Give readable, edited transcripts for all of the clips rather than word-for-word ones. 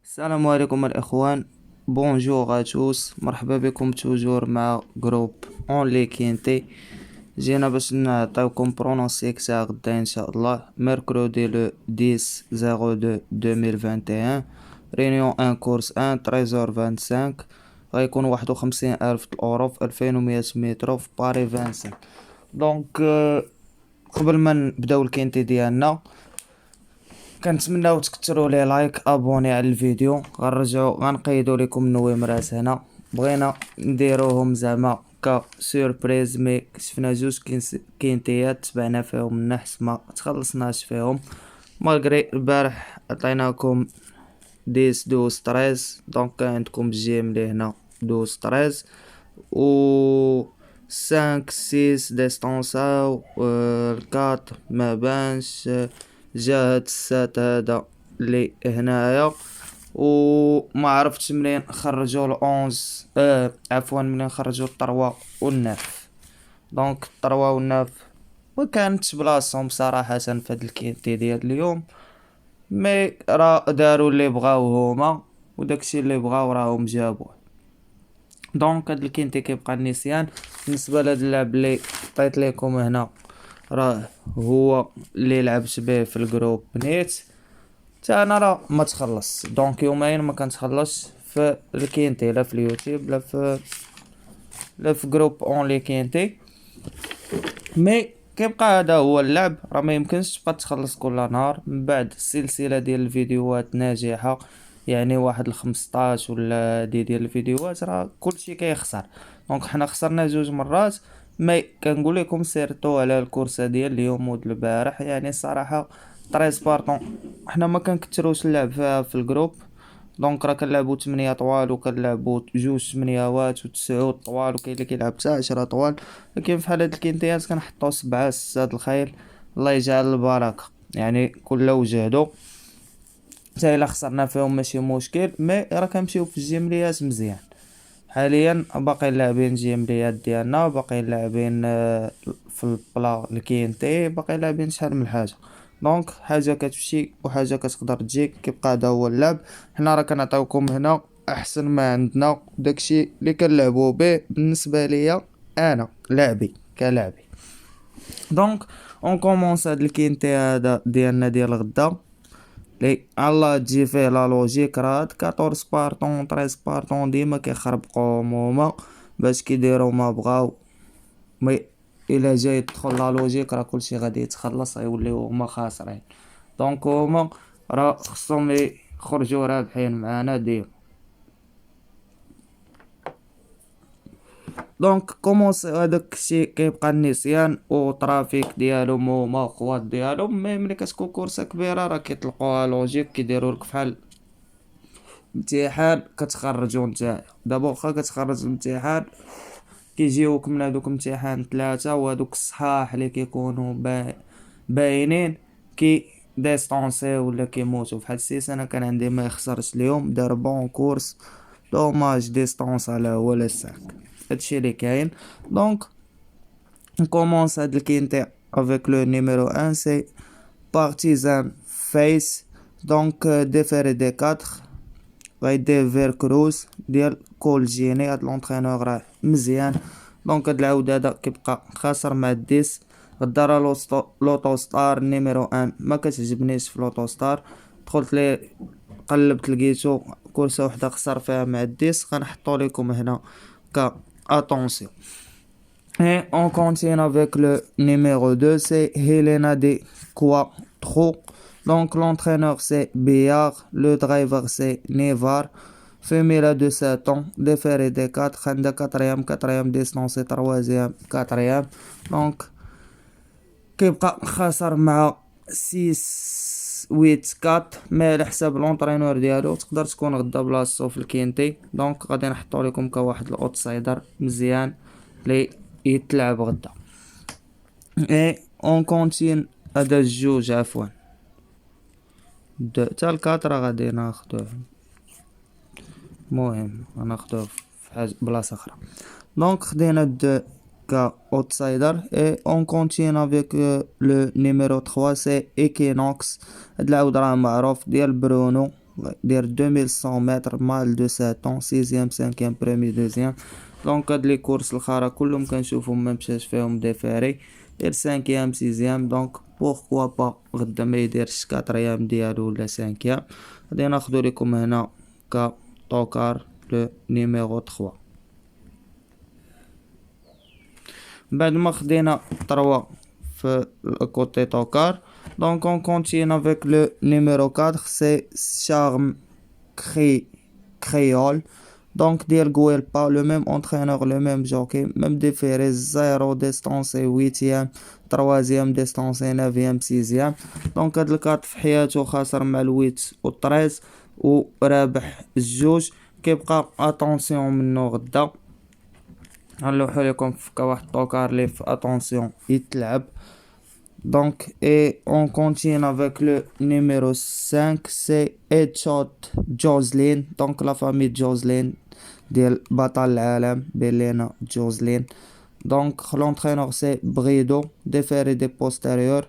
السلام عليكم الإخوان. بونجور توس، مرحبا بكم توجور مع جروب اون لي كينتي. جينا باش نعطيوكم برونونسيك تاع غدا ان شاء الله، ميركودي لو 10/02 2021. رينيون ان كورس ان 13h25. غيكون 51,000 الأورو في 2100 متر في باري 25. دونك قبل ما نبداو الكينتي ديالنا، كنتمناو تكثروا لي لايك ابوني على الفيديو. غنقيدوا لكم النويمرات هنا، بغينا نديروهم زعما ك سوربريز، مي شفنا جوج كينتيات تبعنا فيهم النحس ما تخلصناش فيهم، مالغري البارح عطيناكم 10 12 13. دونك كان عندكم جيم لي هنا 12 13 و 5 6 ديستونسا و 4 ما بانش. جا هاد السات هذا اللي هنايا، وما عرفتش منين خرجوا الأونز، عفوا منين خرجوا الطروا والناف. دونك الطروا والناف ما كانتش بلاصتهم صراحة في هاد الكيتي ديال اليوم، مي راه داروا اللي بغاو هما، وداكشي اللي بغاو راهم جابوه. دونك هاد الكينتي كيبقى النسيان. بالنسبه لهاد اللعب اللي عطيت لكم هنا، راه هو اللي لعبت به في الجروب نيت تا انا، راه ما تخلص. دونك يومين ما كنتخلصش في الكينتي، لا في اليوتيوب لا في جروب اون لي كينتي. مي كيبقى هذا هو اللعب، راه ما يمكنش تبقى تخلص كل نهار من بعد السلسله ديال الفيديوهات ناجحه، يعني واحد 15 ولا ديال الفيديوهات، راه كلشي كيخسر. دونك حنا خسرنا جوج مرات. مي كنقول لكم سيرتو على الكورسه ديال اليوم ود البارح، يعني الصراحه 13 بارطون حنا ما كنكثروش اللعب فيها في الجروب. دونك راه كنلعبو 8 طوال، وكنلعبو جوج 8 و9 طوال، وكاين اللي كيلعب 10 طوال. لكن فحال هاد الكينتيات كنحطو 7 6 الخيل، الله يجعل البركة، يعني كل وجهدو. حتى الا خسرنا فيهم ماشي مشكل، مي راه كنمشيو في الجيمليات مزيان. حاليا باقي لاعبين جيمليات ديالنا، باقي لاعبين في البلا الكينتي، باقي لاعبين شحال من حاجه. دونك حاجه كتمشي وحاجه كتقدر تجيك، كيبقى هذا هو اللعب. حنا راه كنعطيوكم هنا احسن ما عندنا، داكشي اللي كنلعبوا به بالنسبه ليا انا لعبي كلاعبي. دونك اون كومونس هاد الكينتي هذا ديالنا ديال غدا، لي الله تجي فيه لا لوجيك. راه هاد 14 بارطون 13 بارطون ديما كيخربقوهم هما باش كيديروا ما بغاو. مي الا جاي تدخل لا لوجيك راه كلشي غادي يتخلص، غيوليو هما خاسرين. دونك هما راه خصهم يخرجوا رابحين معانا ديما. دونك كومونس هذاك الشيء كيبقى النسيان وطرافيك ديالهم هما خوات ديالهم. مي ملي كتكون كورسه كبيره راه كيطلقوها لوجيك، كيديروا لك فحال امتحان كتخرجو نتايا. دابا واخا كتخرج الامتحان، كيجيوك من هادوك امتحان 3، وهادوك الصحاح اللي كيكونوا باينين كي ديستونسي ولا كيموتوا. فحال السيس انا كان عندي ما يخسرش اليوم، دار بون كورس، دوماج ديستونس على هو لا ساك. هادشي اللي كاين. دونك نكومونس هاد الكينتي افيك لو نيميرو 1، سي بارتيزان فيس. دونك ديفيري دي 4، غيدير فير كروز ديال كول جيني. هاد لونطرينور راه مزيان. دونك هاد العود هذا كيبقى خاسر مع الديس. غدا راه لوطو ستار نيميرو 1 ما كتعجبنيش في لوطو ستار. دخلت لي قلبت لقيتو كورسه وحده خسر فيها مع الديس، غنحطو لكم هنا ك اتونسيون. Et on continue avec le numéro 2, c'est Helena de Quattro. Donc l'entraîneur c'est Béard, le driver c'est Nevar. Femela de 7 ans, déféré des 4, Khanda 4e distance, 3e, 4e. Donc كيبقى خاسر مع 6 8 4. مي على حساب لونطرينور ديالو تقدر تكون غدا بلاصتو في الكينتي. دونك غادي نحطو لكم كواحد الاوتسايدر مزيان لي يتلعب غدا. اي اون كونتين هذا الجوج عفوا دو تا الكاتر غادي ناخدوه. المهم غناخدوه في حاجه بلاصه اخرى. دونك خدينا دو كا اوتسايدر. اي اون كونتين افيك لو نيميرو 3، سي ايكينوكس. هاد العاود راه معروف ديال برونو، دير 2100 متر مال دو 7 ans 6ème 5ème premier deuxième. دونك هاد لي كورس الاخرى كلهم كنشوفهم ما مشاش فيهم ديفيري، دير 5ème 6ème. دونك بوركوا با غدا ما يديرش 4ème ديالو ولا 5ème. غادي ناخدو لكم هنا كطوكار لو نيميرو 3. بعد ما خدينا 3 في الكوتي طوكار، donc on continue avec le numéro 4, c'est Charme Créole. Donc dire Guelpa, le même entraîneur, le même jockey, même différé, 0 distance 8ème 3ème distance 9ème 6ème. donc هاد الكارت في حياته خاسر مع الويت و 13 ورابح الجوج. كيبقى اتونسيون منو غدا غنلوحو لكم في واحد طوكار لي في اتونسيون يتلعب. Donc, et on continue avec le numéro 5, c'est Headshot Jocelyn. Donc, la famille Jocelyn, de Batal Alam, Belena Jocelyn. Donc, l'entraîneur c'est Brido, déféré des postérieurs.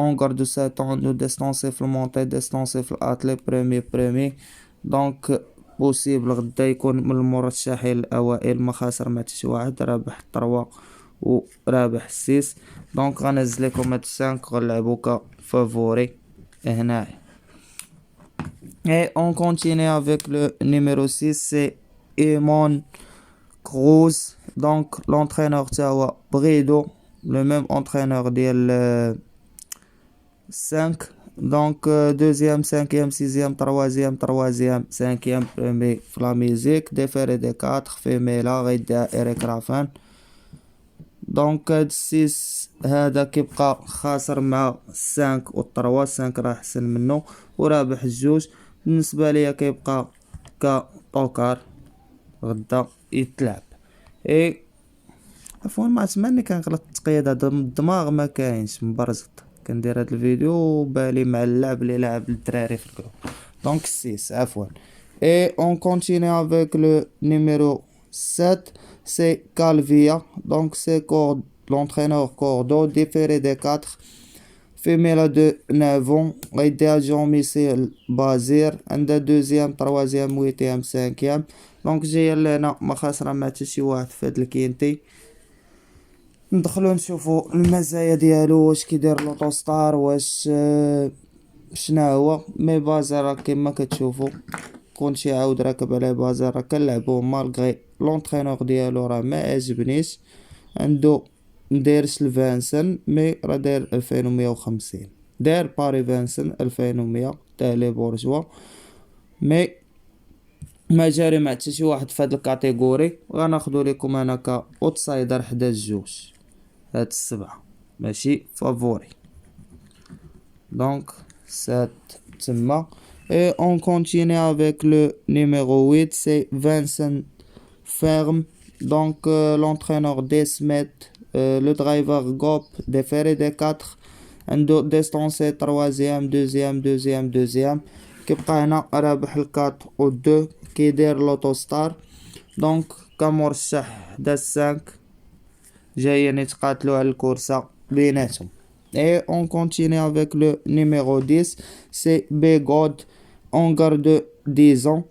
On garde 7 ans de distance montée, distance athlète premier. Donc, possible غدا يكون من المرشحين الأوائل، ما خاسر مع شي واحد، رابح 3 ورابح 6. دونك غنزل لكم هاد 5 غنلعبو كفافوري هنايا. Et on continue avec le numéro 6, c'est Eamon Cruz. Donc l'entraîneur تاعو Brido, le même entraîneur ديال 5. Donc deuxième, 5ème, 6ème, 3ème, 5ème premier في la musique, déféré des 4 فيميلا غيديها إريك رافان. دونك هاد 6 هذا كيبقى خاسر مع 5 و 3، 5 راه احسن منه ورابح الجوج. بالنسبه ليا كيبقى كطوكار غدا يتلعب. اي عفوا ما عتمني كنغلط التقييد، هذا الدماغ ما كاينش مبرزط، كندير هاد الفيديو بالي مع اللعب اللي لعب الدراري في الجروب. دونك 6 عفوا. اي اون كونتيني افيك لو نيميرو 7, c'est Calvia. Donc c'est l'entraîneur Cordo, différé des 4, femelle de 9 ans, idéal Jean-Michel Bazir, un de 2ème 3ème 8ème 5ème. donc جايه لهنا ما خاسره مع حتى شي واحد في هاد الكينتي. ندخلو نشوفو المزايا ديالو، واش كيدير لوطوستار، واش شنو هو. مي بازار كما كتشوفو كنتي عاود راكب على بازار راه كنلعبوه مالغري لونطرينور ديالو راه ما عجبنيش. عنده مدايرش الفانسن مي راه داير 2150، داير باري فانسن 2100 تاع لي بورجوا، مي ما جاري مع حتى شي واحد في هاد الكاتيجوري. غناخدو لكم انا كاوتسايدر حدا الجوج، هاد السبعة ماشي فافوري. دونك 7 تما. Et on continue avec le numéro 8, c'est Vincent Ferme. Donc l'entraîneur Desmet, le driver Gop, déféré des 4, عنده distancé 3ème 2ème. كيبقى هنا رابح ال 4 و 2 كيدير لوطوستار. دونك كمرشح داز 5 جايين يتقاتلوا على الكورسة بيناتهم. Et on continue avec le numéro 10, c'est Begod. On garde 10 ans.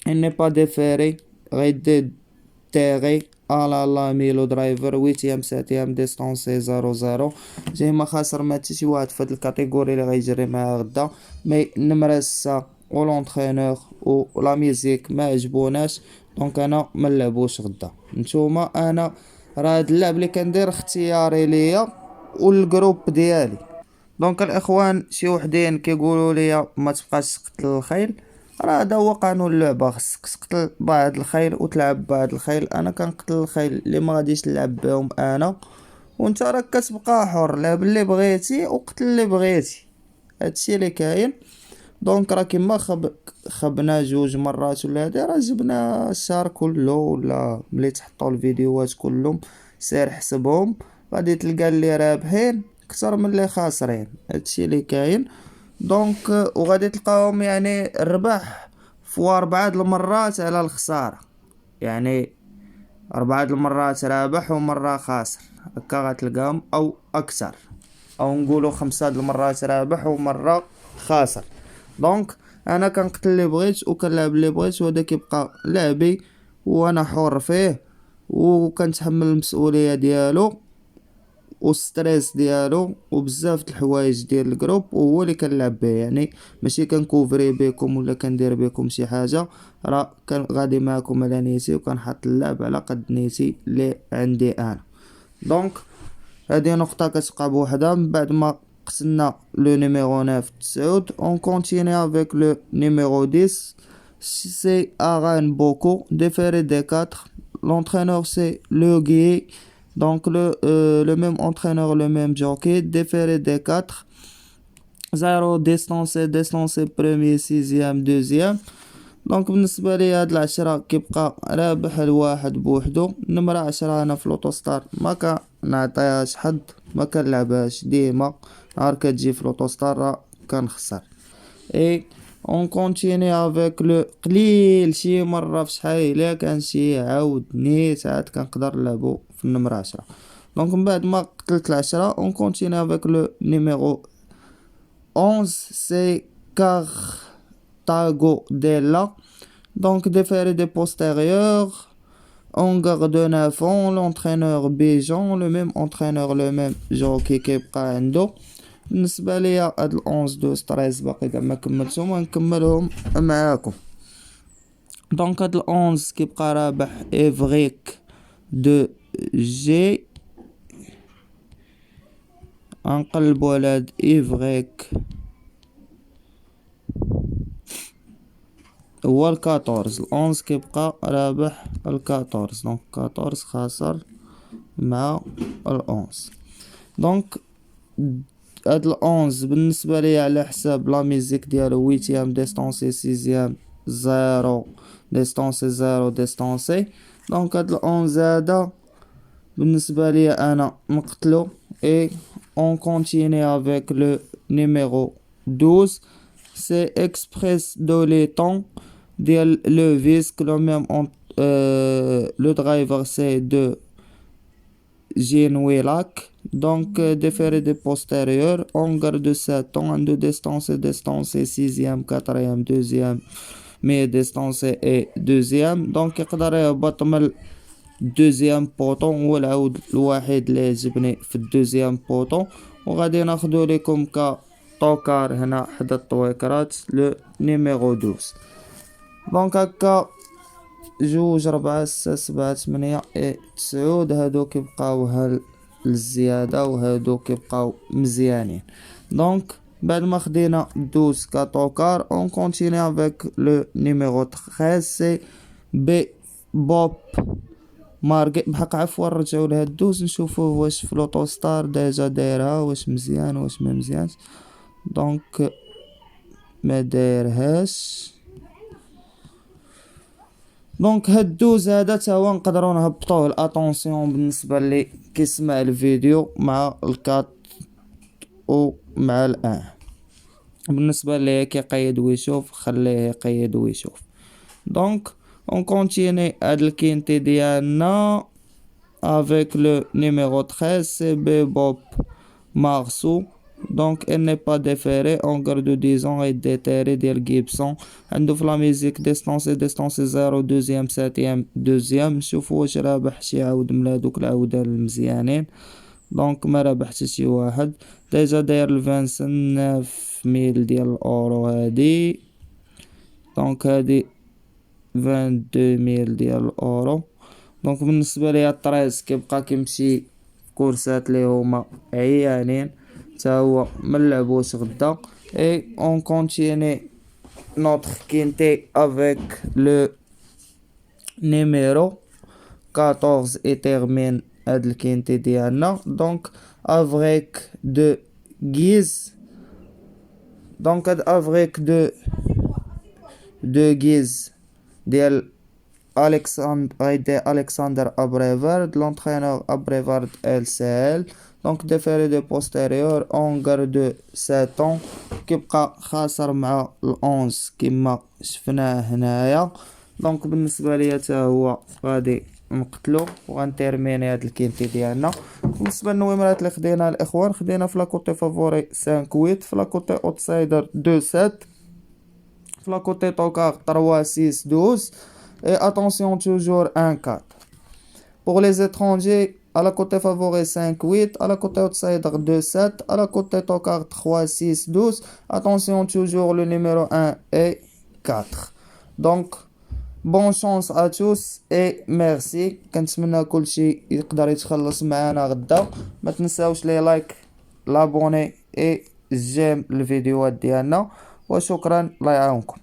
Il n'est pas déféré. Rédéterré à la Lamilo driver 8ème 7ème distance 0-0. جاي ما خاسر ما حتى شي واحد في هاد الكاتيجوري اللي غيجري معاه غدا. مي النمرة 6 و لونطرينور و لا ميوزيك ما عجبوناش، دونك انا ما نلعبوش غدا. نتوما انا راه هاد اللعب اللي كندير اختياري ليا والجروب ديالي. دونك الاخوان شي وحدين كيقولوا لي ما تبقاش تقتل الخيل، راه هذا هو قانون اللعبه، خصك تقتل بعض الخيل وتلعب بعض الخيل. انا كنقتل الخيل اللي ما غاديش نلعب بهم انا، وانت راك كتبقى حر، لعب اللي بغيتي وقتل اللي بغيتي، هادشي اللي كاين. دونك راه كيما خبنا 2 مرات ولا هادي، راه جبنا الشهر كله ولا ملي تحطوا الفيديوهات كلهم سير حسبهم غادي تلقى اللي رابحين اكثر من اللي خاسرين، هادشي اللي كاين. دونك وغادي تلقاهم يعني الربح في 4 المرات على الخساره، يعني 4 المرات رابح ومره خاسر، هكا غتلقاهم او اكثر، او نقولوا 5 المرات رابح ومره خاسر. دونك انا كنقتل اللي بغيت وكنلعب اللي بغيت، وهذا كيبقى لعبي وانا حر فيه، وكنتحمل المسؤوليه ديالو والستريس ديالو وبزاف د الحوايج ديال الجروب، وهو اللي كنلعب به. يعني ماشي كنكوفري بكم ولا كندير بكم شي حاجه، راه كان غادي معكم على نيتي وكنحط اللعب على قد نيتي اللي عندي انا. دونك هذه نقطه كتبقى بوحدها. من بعد ما قتلنا لو نيميرو 9 تسعود، اون كونتيني افيك لو نيميرو 10. سي Aran Boko, déféré des 4. L'entraîneur c'est Le Guy. Donc le même entraîneur, le même jockey. Déféré des 4. 0 distancé premier, sixième, deuxième. دونك بالنسبه لي هاد العشرة كيبقى رابح الواحد بوحدو. نمرة 10 انا في لوطوستار ما كنعطيهاش حد، ما كنلعبهاش ديما، نهار كتجي في لوطوستار كنخسر. اي اون كونتيني افيك لو قليل شي مره في شحال الا كان شي عاود نيت عاد كنقدر نلعبو في النمرة 10. دونك من بعد ما قتلت العشرة اون كونتيني افيك لو نيميرو 11. سي Carthago Della. Donc déféré des postérieurs. On garde 9 ans. L'entraîneur Béjean, le même entraîneur, le même jockey كيبقى عنده. بالنسبه ليا هاد 11 12 13 باقي كاع ما كملتهم، غنكملهم معاكم. دونك هاد 11 كيبقى رابح ايفريك دو جي. غنقلبوا على هاد ايفريك هو 14. 11 كيبقى رابح 14. دونك 14 خاسر مع 11. دونك هاد 11 بالنسبه لي على حساب لا ميوزيك ديالو 8 ديستانسي 6 0 ديستانسي 0 ديستانسي. دونك هاد 11 هذا بالنسبه لي انا نقتلو. اي اون كونتيني افيك لو نيميرو 12. سي اكسبريس دو لي طون ديال لو فيسك لو ميم لو درايفر سي دو جينويلاك. Donc déféré des postérieurs, on garde 7 ans, de distancé, sixième, quatrième, deuxième, mais distancé et deuxième. Donc يقدر يهبط من deuxième بوطون، هو العود الوحيد اللي يعجبني في الدوزيام بوطون. وغادي ناخدو لكم كطوكار هنا حدا الطويكرات لو نيميرو 12. دونك هكا 2 4 6 7 8 9 هادو كيبقاو الزيادة وهادو كيبقاو مزيانين. دونك بعد ما خدينا 12 كطوكار اون كونتيني افيك لو نيميرو 13. سي بي بوب مارغي. بحق عفوا نرجعو لهاد 12 نشوفو واش في لوطوستار ديجا دايرها، واش مزيان واش ما مزيانش. دونك ما دايرهاش. دونك هاد 12 هذا تا هو نقدروا نهبطوه الاتونسيون بالنسبه اللي كيسمع الفيديو مع الكات ومع الان. بالنسبه اللي كيقيد ويشوف خليه يقيد ويشوف. دونك اون كونتيني هاد الكينتي ديالنا افيك لو نيميرو 13. سي بي بوب مارسو. Donc elle n'est pas déférée, on garde 10 ans et déterré ديال جيبسون. عنده في لا ميوزيك ديستانسي 0 دوزيام ساتيام دوزيام. نشوفو واش رابح شي عاود من هادوك العودة المزيانين. دونك ما رابح حتى شي واحد. ديجا داير 29,000 ديال الاورو هادي. دونك هادي 22,000 ديال الاورو. دونك بالنسبة ليا 13 كيبقى كيمشي كورسات لي هما عيانين تا هو منلعبوش غدا. اي اون كونتيني نوتر كينتي افيك لو نيميرو 14 اي تيرمين هاد الكينتي ديالنا. دونك افريك دو غيز. دونك هاد افريك دو غيز ديال Alexander Abrevard. L'entraîneur Abrevard LCL. Donc déféré de postérieur on garde 7 ans. كيبقى خاسر مع ال11 كما شفناه هنايا. دونك بالنسبه ليا حتى هو غادي نقتلو وغنتيرميني هاد الكينتي ديالنا. بالنسبه للنويمرات اللي خدينا الاخوان، خدينا في لاكوتي فافوري 5 8، في لاكوتي اوتسايدر 2 7، في لا كوتي توكار 3 6 12 et attention toujours 1 4. Pour les étrangers, à la côté favori 5 8, à la côté outsider 2 7, à la côté tocard 3 6 12. Attention toujours le numéro 1 et 4. Donc, bonne chance à tous et merci. كنتمنى كلشي يقدر يتخلص معنا غدا. ما تنساوش لي لايك لابوني et جيم الفيديوهات ديالنا وشكرا الله يعاونكم.